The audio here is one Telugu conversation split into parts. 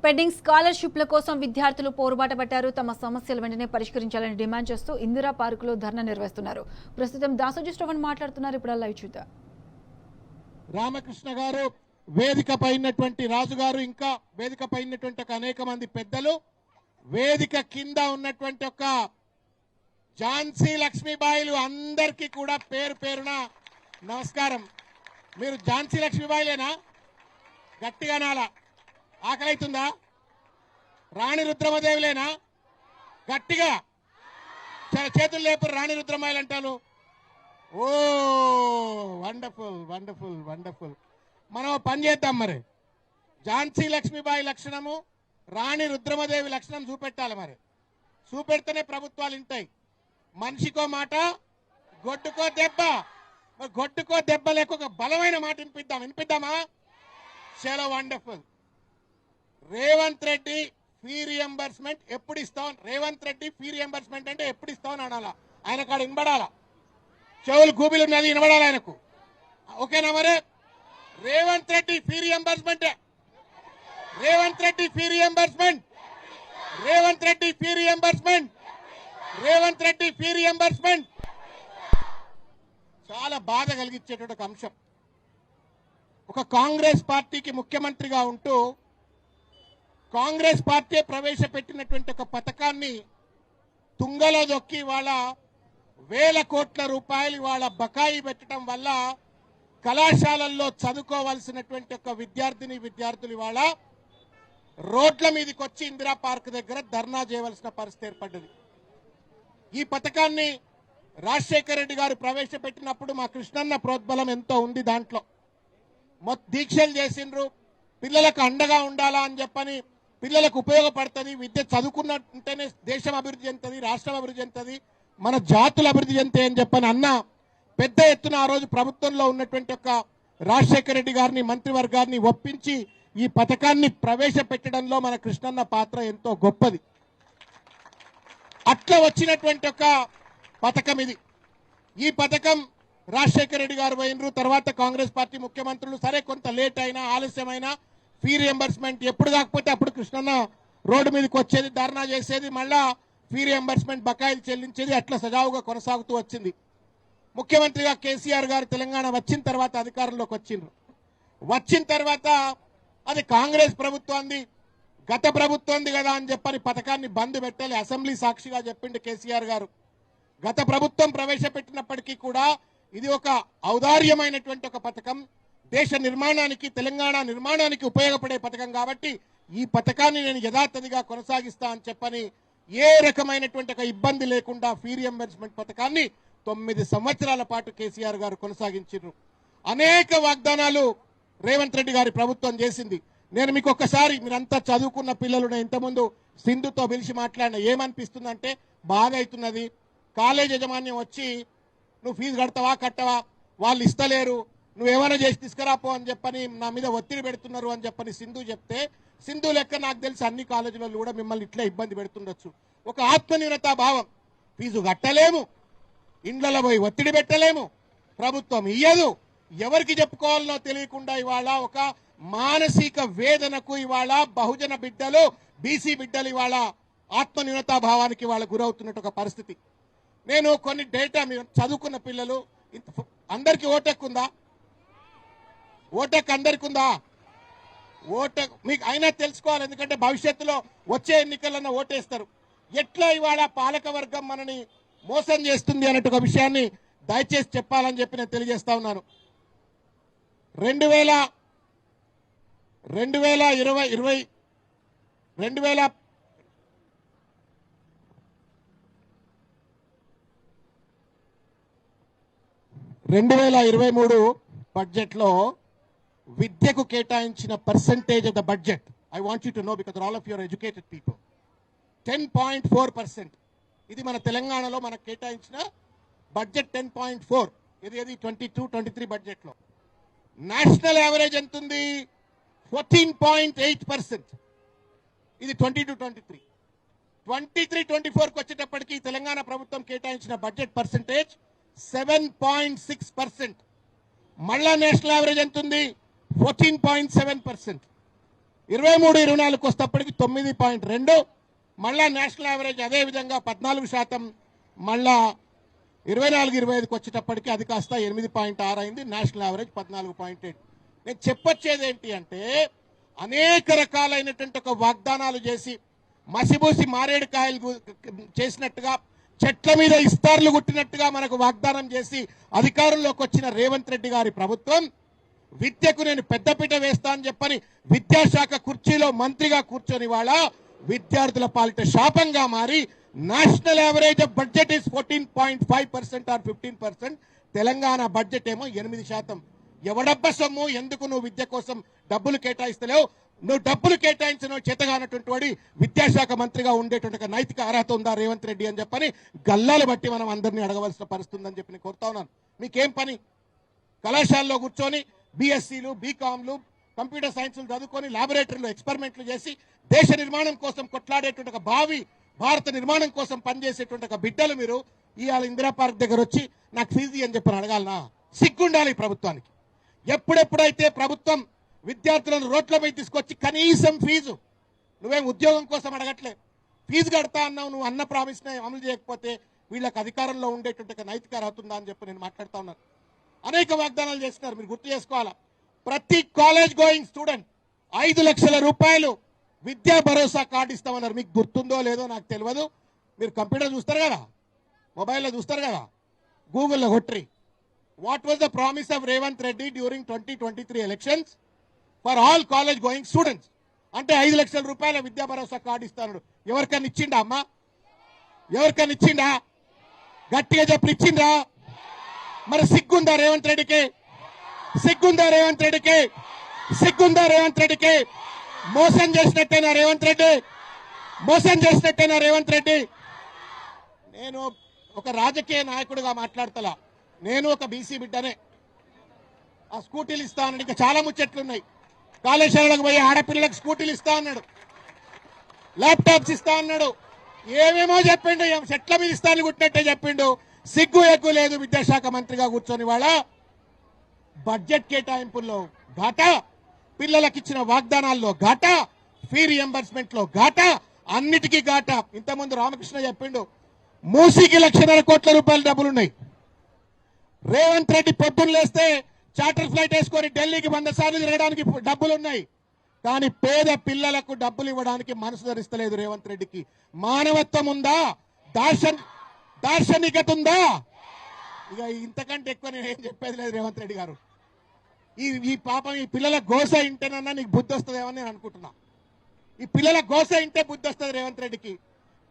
పెండింగ్ స్కాలర్షిప్ల కోసం విద్యార్థులు పోరుబాట పట్టారు. తమ సమస్యలు వెంటనే పరిష్కరించాలని డిమాండ్ చేస్తూ ఇందిరా పార్కులో ధర్నా నిర్వహిస్తున్నారు. ప్రస్తుతం దాసోజీ శ్రవణ్ మాట్లాడుతున్నారు. ఇప్పుడు లైవ్ చూద్దాం. రామకృష్ణ గారు, వేదిక పైనటువంటి రాజు గారు, ఇంకా వేదిక పైనటువంటి అనేక మంది పెద్దలు, వేదిక కింద ఉన్నటువంటి ఒక ఝాన్సీ లక్ష్మీబాయిలు అందరికీ కూడా పేరు పేరున నమస్కారం. మీరు ఝాన్సీ లక్ష్మీబాయిలేనా? గట్టిగా నాలా ఆకలి అవుతుందా? రాణి రుద్రమదేవిలేనా? గట్టిగా చేతులు లేపు. రాణి రుద్రమాయిలు అంటారు. ఓ వండర్ఫుల్ వండర్ఫుల్ వండర్ఫుల్. మనం పని చేద్దాం. మరి ఝాన్సీ లక్ష్మీబాయి లక్షణము, రాణి రుద్రమదేవి లక్షణం చూపెట్టాలి. మరి చూపెడితేనే ప్రభుత్వాలు ఉంటాయి. మనిషికో మాట, గొడ్డుకో దెబ్బ. మరి గొడ్డుకో దెబ్బ లేక ఒక బలమైన మాట వినిపిద్దామా? చాలా wonderful. Revanth Reddy fee reimbursement ఎప్పుడు ఇస్తాం? రేవంత్ రెడ్డి ఫీ రియంబర్స్మెంట్ అంటే ఎప్పుడు ఇస్తామని అనాలా? ఆయన కాడ వినబడాలా? చెవులు గూబిలు ఉన్నది వినబడాలి ఆయనకు. ఓకేనా? మరి Revanth Reddy fee reimbursement, Revanth Reddy fee reimbursement, Revanth Reddy fee reimbursement, Revanth Reddy fee reimbursement. చాలా బాధ కలిగించేటువంటి ఒక అంశం. ఒక కాంగ్రెస్ పార్టీకి ముఖ్యమంత్రిగా ఉంటూ కాంగ్రెస్ పార్టీ ప్రవేశపెట్టినటువంటి ఒక పథకాన్ని తుంగలో దొక్కి వాళ్ళ వేల కోట్ల రూపాయలు వాళ్ళ బకాయి పెట్టడం వల్ల కళాశాలల్లో చదువుకోవాల్సినటువంటి ఒక విద్యార్థులు ఇవాళ రోడ్ల మీదకి వచ్చి ఇందిరా పార్క్ దగ్గర ధర్నా చేయవలసిన పరిస్థితి ఏర్పడ్డది. ఈ పథకాన్ని రాజశేఖర రెడ్డి గారు ప్రవేశపెట్టినప్పుడు మా కృష్ణన్న ప్రోద్బలం ఎంతో ఉంది. దాంట్లో దీక్షలు చేసిండ్రు. పిల్లలకు అండగా ఉండాలా అని చెప్పని, పిల్లలకు ఉపయోగపడుతుంది, విద్య చదువుకున్నట్టుంటేనే దేశం అభివృద్ధి చెందుతుంది, రాష్ట్రం అభివృద్ధి చెందుతుంది, మన జాతులు అభివృద్ధి చెందుతాయి అని చెప్పని అన్న పెద్ద ఎత్తున ఆ రోజు ప్రభుత్వంలో ఉన్నటువంటి ఒక రాజశేఖర రెడ్డి గారిని, మంత్రివర్గాన్ని ఒప్పించి ఈ పథకాన్ని ప్రవేశపెట్టడంలో మన కృష్ణన్న పాత్ర ఎంతో గొప్పది. అట్లా వచ్చినటువంటి ఒక పథకం ఇది. ఈ పథకం రాజశేఖర రెడ్డి గారు పోయినరు, తర్వాత కాంగ్రెస్ పార్టీ ముఖ్యమంత్రులు, సరే కొంత లేట్ అయినా ఆలస్యమైనా ఫీ రియంబర్స్మెంట్ ఎప్పుడు కాకపోతే అప్పుడు కృష్ణన్న రోడ్డు మీదకి వచ్చేది, ధర్నా చేసేది, మళ్ళా ఫీ రియంబర్స్మెంట్ బకాయిలు చెల్లించేది. అట్లా సజావుగా కొనసాగుతూ వచ్చింది. ముఖ్యమంత్రిగా కేసీఆర్ గారు తెలంగాణ వచ్చిన తర్వాత అధికారంలోకి వచ్చిన తర్వాత అది కాంగ్రెస్ ప్రభుత్వాన్ని, గత ప్రభుత్వంది కదా అని చెప్పని పథకాన్ని బంద్ పెట్టాలి. అసెంబ్లీ సాక్షిగా చెప్పిండు కేసీఆర్ గారు. గత ప్రభుత్వం ప్రవేశపెట్టినప్పటికీ కూడా ఇది ఒక ఔదార్యమైనటువంటి ఒక పథకం, దేశ నిర్మాణానికి, తెలంగాణ నిర్మాణానికి ఉపయోగపడే పథకం కాబట్టి ఈ పథకాన్ని నేను యథాతథిగా కొనసాగిస్తా అని చెప్పని ఏ రకమైనటువంటి ఒక ఇబ్బంది లేకుండా ఫీ రియంబర్స్మెంట్ పథకాన్ని 9 సంవత్సరాల పాటు కేసీఆర్ గారు కొనసాగించారు. అనేక వాగ్దానాలు రేవంత్ రెడ్డి గారి ప్రభుత్వం చేసింది. నేను మీకు ఒక్కసారి, మీరంతా చదువుకున్న పిల్లలు, నేను ఇంతకుముందు సింధుతో పిలిచి మాట్లాడిన, ఏమనిపిస్తుందంటే బాధ అవుతున్నది. కాలేజ్ యజమాన్యం వచ్చి నువ్వు ఫీజు కట్టవా, వాళ్ళు ఇస్తలేరు, నువ్వేమైనా చేసి తీసుకురాపో అని చెప్పని నా మీద ఒత్తిడి పెడుతున్నారు అని చెప్పని సింధు చెప్తే, సింధు లెక్క నాకు తెలిసి అన్ని కాలేజీలలో కూడా మిమ్మల్ని ఇట్లా ఇబ్బంది పెడుతుండొచ్చు. ఒక ఆత్మన్యూనతా భావం, ఫీజు కట్టలేము, ఇండ్లలో పోయి ఒత్తిడి పెట్టలేము, ప్రభుత్వం ఇయ్యదు, ఎవరికి చెప్పుకోవాలనో తెలియకుండా ఇవాళ ఒక మానసిక వేదనకు ఇవాళ బహుజన బిడ్డలు, బీసీ బిడ్డలు ఇవాళ ఆత్మన్యూనతా భావానికి ఇవాళ గురవుతున్నట్టు ఒక పరిస్థితి. నేను కొన్ని డేటా, మీరు చదువుకున్న పిల్లలు, అందరికీ ఓటెక్ ఉందా? ఓటెక్ అందరికి ఉందా? ఓటెక్ మీకు అయినా తెలుసుకోవాలి, ఎందుకంటే భవిష్యత్తులో వచ్చే ఎన్నికలన్నా ఓటేస్తారు. ఎట్లా ఇవాళ పాలక వర్గం మనని మోసం చేస్తుంది అన్నట్టు ఒక విషయాన్ని దయచేసి చెప్పాలని చెప్పి నేను తెలియజేస్తా ఉన్నాను. 2023 బడ్జెట్ లో విద్యకు కేటాయించిన percentage of the budget, I want you to know because all of your educated people, 10.4%. ఇది మన తెలంగాణలో మనకు కేటాయించిన బడ్జెట్ 10.4. ఇది 22-23 బడ్జెట్ లో. నేషనల్ యావరేజ్ ఎంత ఉంది? 14.8%. ఇది 22-23. 23-24 వచ్చేటప్పటికి తెలంగాణ ప్రభుత్వం కేటాయించిన బడ్జెట్ పర్సెంటేజ్ 7.6%. మళ్ళా నేషనల్ యావరేజ్ ఎంత ఉంది? 14.7%. 23-24 వస్తేప్పటికి 9.2, మళ్ళా నేషనల్ యావరేజ్ అదే విధంగా 14%, మళ్ళా 24-25కి వచ్చేటప్పటికి అది కాస్త 8.6 అయింది. National average 14.8. నేను చెప్పొచ్చేది ఏంటి అంటే అనేక రకాలైనటువంటి ఒక వాగ్దానాలు చేసి మసిబూసి మారేడుకాయలు చేసినట్టుగా చెట్ల మీద ఇస్తార్లు గుట్టినట్టుగా మనకు వాగ్దానం చేసి అధికారంలోకి వచ్చిన రేవంత్ రెడ్డి గారి ప్రభుత్వం విద్యకు నేను పెద్దపీట వేస్తా అని చెప్పని విద్యాశాఖ కుర్చీలో మంత్రిగా కూర్చొని వాళ్ళ విద్యార్థుల పాలిట శాపంగా మారి national average of budget is 14.5% or 15%. Telangana budget ఏమో 8%. ఎవడబ్బ సొమ్ము, ఎందుకు నువ్వు విద్య కోసం డబ్బులు కేటాయిస్తలేవు? నువ్వు డబ్బులు కేటాయించిన చేతగానటువంటి వాడి విద్యాశాఖ మంత్రిగా ఉండేటువంటి నైతిక అర్హత ఉందా రేవంత్ రెడ్డి అని చెప్పని గల్లాలు బట్టి మనం అందరినీ అడగవలసిన పరిస్థితి ఉందని చెప్పి నేను కోరుతా ఉన్నాను. మీకేం పని? కళాశాలలో కూర్చొని బీఎస్సీలు, బీకామ్లు, కంప్యూటర్ సైన్స్లు చదువుకొని ల్యాబొరేటరీలో ఎక్స్పెరిమెంట్లు చేసి దేశ నిర్మాణం కోసం కొట్లాడేటువంటి ఒక భావి భారత నిర్మాణం కోసం పనిచేసేటువంటి ఒక బిడ్డలు మీరు ఇవాళ ఇందిరా పార్క్ దగ్గర వచ్చి నాకు ఫీజు అని చెప్పని అడగాలనా? సిగ్గుండాలి ఈ ప్రభుత్వానికి. ఎప్పుడెప్పుడైతే ప్రభుత్వం విద్యార్థులను రోడ్లపై తీసుకొచ్చి కనీసం ఫీజు, నువ్వేం ఉద్యోగం కోసం అడగట్లే, ఫీజు కడతా అన్నావు, నువ్వు అన్న ప్రామిస్ అమలు చేయకపోతే వీళ్ళకి అధికారంలో ఉండేటువంటి నైతిక అర్హత ఉందా అని చెప్పి నేను మాట్లాడుతా ఉన్నాను. అనేక వాగ్దానాలు చేస్తున్నారు, మీరు గుర్తు చేసుకోవాలా. ప్రతి కాలేజ్ గోయింగ్ స్టూడెంట్ 5 లక్షల రూపాయలు విద్యా భరోసా కార్డు ఇస్తామన్నారు. మీకు గుర్తుందో లేదో నాకు తెలియదు. మీరు కంప్యూటర్ చూస్తారు కదా, మొబైల్లో చూస్తారు కదా, గూగుల్లో కొట్రి. What was the promise of Revanth Reddy during 2023 elections for all college going students? అంటే 5 లక్షల రూపాయల విద్యా భరోసా కార్డు ఇస్తాడు. ఎవరికన్నా ఇచ్చిండా అమ్మా? ఎవరికన్నా ఇచ్చిండా? గట్టిగా చెప్పి ఇచ్చిండ్రా? మరి సిగ్గుందా రేవంత్ రెడ్డికి? సిగ్గుందా రేవంత్ రెడ్డికి? సిగ్గుందా రేవంత్ రెడ్డికి? మోసం చేసినట్టేనా రేవంత్ రెడ్డి? మోసం చేసినట్టేనా రేవంత్ రెడ్డి? నేను ఒక రాజకీయ నాయకుడిగా మాట్లాడతలా, నేను ఒక బీసీ బిడ్డనే. ఆ స్కూటీలు ఇస్తా అన్నాడు, ఇంకా చాలా ముచ్చట్లున్నాయి. కాళేశ్వరాలకు పోయి ఆడపిల్లలకు స్కూటీలు ఇస్తా అన్నాడు, ల్యాప్టాప్స్ ఇస్తా అన్నాడు, ఏమేమో చెప్పిండు, చెట్ల మీద ఇస్తాను కుట్టినట్టే చెప్పిండు. సిగ్గు ఎక్కువ లేదు విద్యాశాఖ మంత్రిగా కూర్చొని వాళ్ళ బడ్జెట్ కేటాయింపుల్లో ఘాట, పిల్లలకు ఇచ్చిన వాగ్దానాల్లో ఘాట, ఫీ రియంబర్స్మెంట్ లో ఘాట, అన్నిటికీ ఘాట. ఇంతకుముందు రామకృష్ణ చెప్పిండు, మూసీకి 1,00,000 కోట్ల రూపాయల డబ్బులున్నాయి. రేవంత్ రెడ్డి పొద్దున్న లేస్తే చార్టర్ ఫ్లైట్ వేసుకొని ఢిల్లీకి 100 సార్లు తిరగడానికి డబ్బులున్నాయి. కానీ పేద పిల్లలకు డబ్బులు ఇవ్వడానికి మనసు ధరిస్తలేదు రేవంత్ రెడ్డికి. మానవత్వం ఉందా? దార్శనికత ఉందా? ఇక ఇంతకంటే ఎక్కువ నేను ఏం చెప్పేది లేదు రేవంత్ రెడ్డి గారు. ఈ పాపం ఈ పిల్లల గోస ఇంటేనన్నా నీకు బుద్ధి వస్తుందేమో నేను అనుకుంటున్నా. ఈ పిల్లల గోస ఇంటే బుద్ధి వస్తుంది రేవంత్ రెడ్డికి.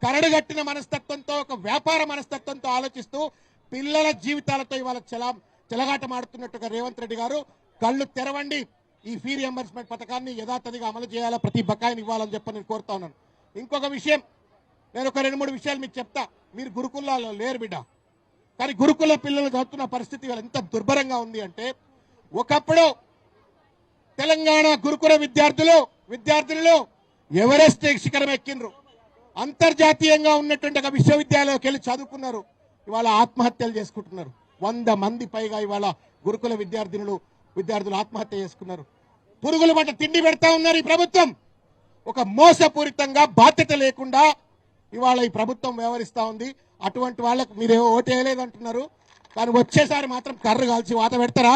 కరడు కట్టిన మనస్తత్వంతో, ఒక వ్యాపార మనస్తత్వంతో ఆలోచిస్తూ పిల్లల జీవితాలతో ఇవాళ చెలగాటమాడుతున్నట్టుగా రేవంత్ రెడ్డి గారు కళ్ళు తెరవండి. ఈ ఫీ రియంబర్స్మెంట్ పథకాన్ని యథాతథిగా అమలు చేయాలా, ప్రతి బకాయిని ఇవ్వాలని చెప్పి నేను కోరుతా ఉన్నాను. ఇంకొక విషయం, నేను ఒక 2-3 విషయాలు మీకు చెప్తా. మీరు గురుకులాల్లో లేరు బిడ్డ, కానీ గురుకుల పిల్లలు చదువుతున్న పరిస్థితి ఇవాళ ఎంత దుర్భరంగా ఉంది అంటే, ఒకప్పుడు తెలంగాణ గురుకుల విద్యార్థులు ఎవరెస్ట్ శిఖరం ఎక్కిండ్రు, అంతర్జాతీయంగా ఉన్నటువంటి ఒక విశ్వవిద్యాలయంకి వెళ్ళి చదువుకున్నారు. ఇవాళ ఆత్మహత్యలు చేసుకుంటున్నారు. 100 మంది పైగా ఇవాళ గురుకుల విద్యార్థులు ఆత్మహత్య చేసుకున్నారు. పురుగుల పట్ల తిండి పెడతా ఉన్నారు ఈ ప్రభుత్వం. ఒక మోసపూరితంగా, బాధ్యత లేకుండా ఇవాళ ఈ ప్రభుత్వం వ్యవహరిస్తా ఉంది. అటువంటి వాళ్ళకు మీరేమో ఓటు వేయలేదంటున్నారు, కానీ వచ్చేసారి మాత్రం కర్ర కాల్చి వాత పెడతారా?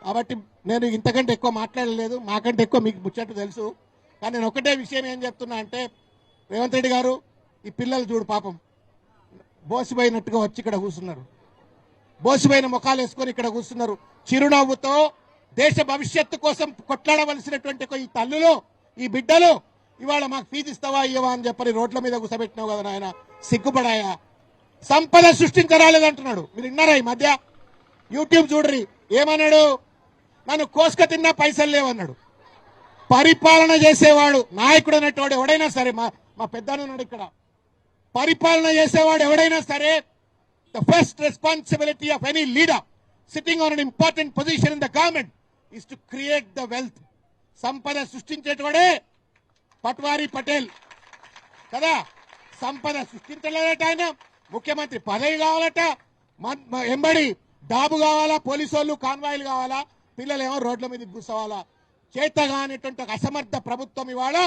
కాబట్టి నేను ఇంతకంటే ఎక్కువ మాట్లాడలేదు, మాకంటే ఎక్కువ మీకు ముచ్చట్టు తెలుసు. కానీ నేను ఒకటే విషయం ఏం చెప్తున్నా అంటే, రేవంత్ రెడ్డి గారు, ఈ పిల్లలు చూడు పాపం బోసిపోయినట్టుగా వచ్చి ఇక్కడ కూర్చున్నారు, బోసిపోయిన ముఖాలు వేసుకొని ఇక్కడ కూర్చున్నారు. చిరునవ్వుతో దేశ భవిష్యత్తు కోసం కొట్లాడవలసినటువంటి ఈ తల్లులు, ఈ బిడ్డలు ఇవాళ మాకు ఫీజు ఇస్తావా ఇవ్వవా అని చెప్పని రోడ్ల మీద కూసబెట్టినావు కదా నాయన, సిగ్గుపడాయా? సంపద సృష్టించరాలేదంటున్నాడు. మీరు విన్నారా ఈ మధ్య? యూట్యూబ్ చూడరి, ఏమన్నాడు? నన్ను కోసుక తిన్నా పైసలు లేవన్నాడు. పరిపాలన చేసేవాడు, నాయకుడు అనేటవాడు ఎవడైనా సరే, మా పెద్దన్నాడు ఇక్కడ, పరిపాలన చేసేవాడు ఎవడైనా సరే, the first responsibility of any leader sitting on an important position in the government is to create the wealth. సంపద సృష్టించేటవాడే పట్వారీ పటేల్ కదా. సంపద సృష్టించలేదట ఆయన, ముఖ్యమంత్రి పదవి కావాలట, ఎంబడి డాబు కావాలా, పోలీసు వాళ్ళు కాన్వాయిలు కావాలా, పిల్లలేమో రోడ్ల మీద కూర్చోవాలా. చేతగానేటువంటి ఒక అసమర్థ ప్రభుత్వం ఇవాళ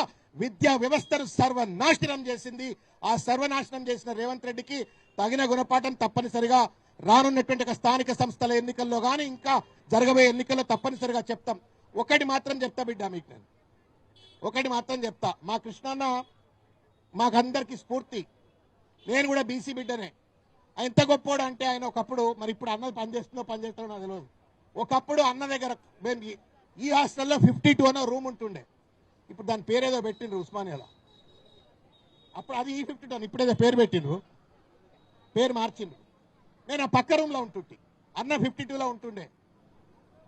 విద్యా వ్యవస్థను సర్వనాశనం చేసింది. ఆ సర్వనాశనం చేసిన రేవంత్ రెడ్డికి తగిన గుణపాఠం తప్పనిసరిగా రానున్నటువంటి ఒక స్థానిక సంస్థల ఎన్నికల్లో కానీ ఇంకా జరగబోయే ఎన్నికల్లో తప్పనిసరిగా చెప్తాం. ఒకటి మాత్రం చెప్తా బిడ్డ, మీకు నేను ఒకటి మాత్రం చెప్తా. మా కృష్ణన్న మాకందరికి స్ఫూర్తి. నేను కూడా బీసీ బిడ్డనే. ఆయన ఎంత గొప్పోడు అంటే ఆయన ఒకప్పుడు, మరి ఇప్పుడు అన్న పనిచేస్తుందో నాకు తెలియదు, ఒకప్పుడు అన్న దగ్గర మేము ఈ హాస్టల్లో 52 అనే రూమ్ ఉంటుండే. ఇప్పుడు దాని పేరేదో పెట్టిండ్రు ఉస్మానియాలో. అప్పుడు అది E52 అని ఇప్పుడేదో పేరు పెట్టిండ్రు, పేరు మార్చిండ్రు. నేను ఆ పక్క రూమ్లో ఉంటుంటే అన్న 52లో ఉంటుండే.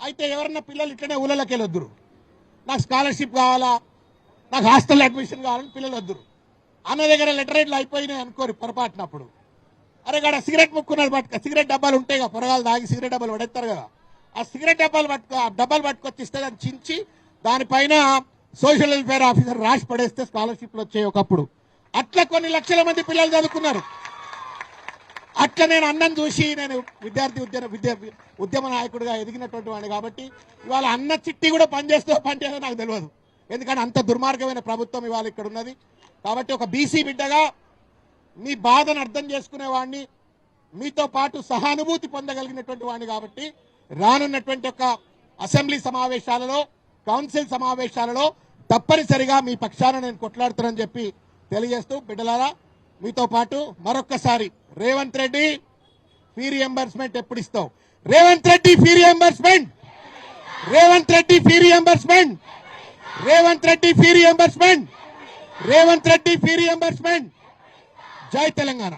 అయితే ఎవరన్నా పిల్లలు ఇట్లనే ఊళ్ళకి వెళ్ళొద్దురు, నాకు స్కాలర్షిప్ కావాలా, నాకు హాస్టల్ అడ్మిషన్ కావాలని పిల్లలు వద్దురు. అన్న దగ్గర లెటరేట్లు అయిపోయినాయి అనుకోరు పొరపాటునప్పుడు, అరే కాడ సిగరెట్ ముక్కున్నారు పట్టుక, సిగరెట్ డబ్బాలు ఉంటాయి కదా, పొరగాలు దాగి సిగరెట్ డబ్బాలు పడేస్తారు కదా, ఆ సిగరెట్ డబ్బాలు పట్టుకొచ్చి ఇస్తే దాన్ని చించి దానిపైన సోషల్ వెల్ఫేర్ ఆఫీసర్ రాసి పడేస్తే స్కాలర్షిప్లు వచ్చాయి ఒకప్పుడు. అట్లా కొన్ని లక్షల మంది పిల్లలు చదువుకున్నారు. అట్లా నేను అన్నం చూసి నేను ఉద్యమ నాయకుడిగా ఎదిగినటువంటి వాడిని కాబట్టి ఇవాళ అన్న చిట్టి కూడా పనిచేస్తుందో నాకు తెలియదు. ఎందుకంటే అంత దుర్మార్గమైన ప్రభుత్వం ఇవాళ ఇక్కడ ఉన్నది. కాబట్టి ఒక బీసీ బిడ్డగా మీ బాధను అర్థం చేసుకునేవాడిని, మీతో పాటు సహానుభూతి పొందగలిగినటువంటి వాడిని కాబట్టి రానున్నటువంటి ఒక అసెంబ్లీ సమావేశాలలో, కౌన్సిల్ సమావేశాలలో తప్పనిసరిగా మీ పక్షాన నేను కొట్లాడుతానని చెప్పి తెలియజేస్తూ, బిడ్డలారా మీతో పాటు మరొక్కసారి రేవంత్ రెడ్డి ఫీ రియంబర్స్మెంట్ ఎప్పుడు ఇస్తావు? Revanth Reddy fee reimbursement, Revanth Reddy fee reimbursement, Revanth Reddy fee reimbursement, Revanth Reddy fee reimbursement. జై తెలంగాణ.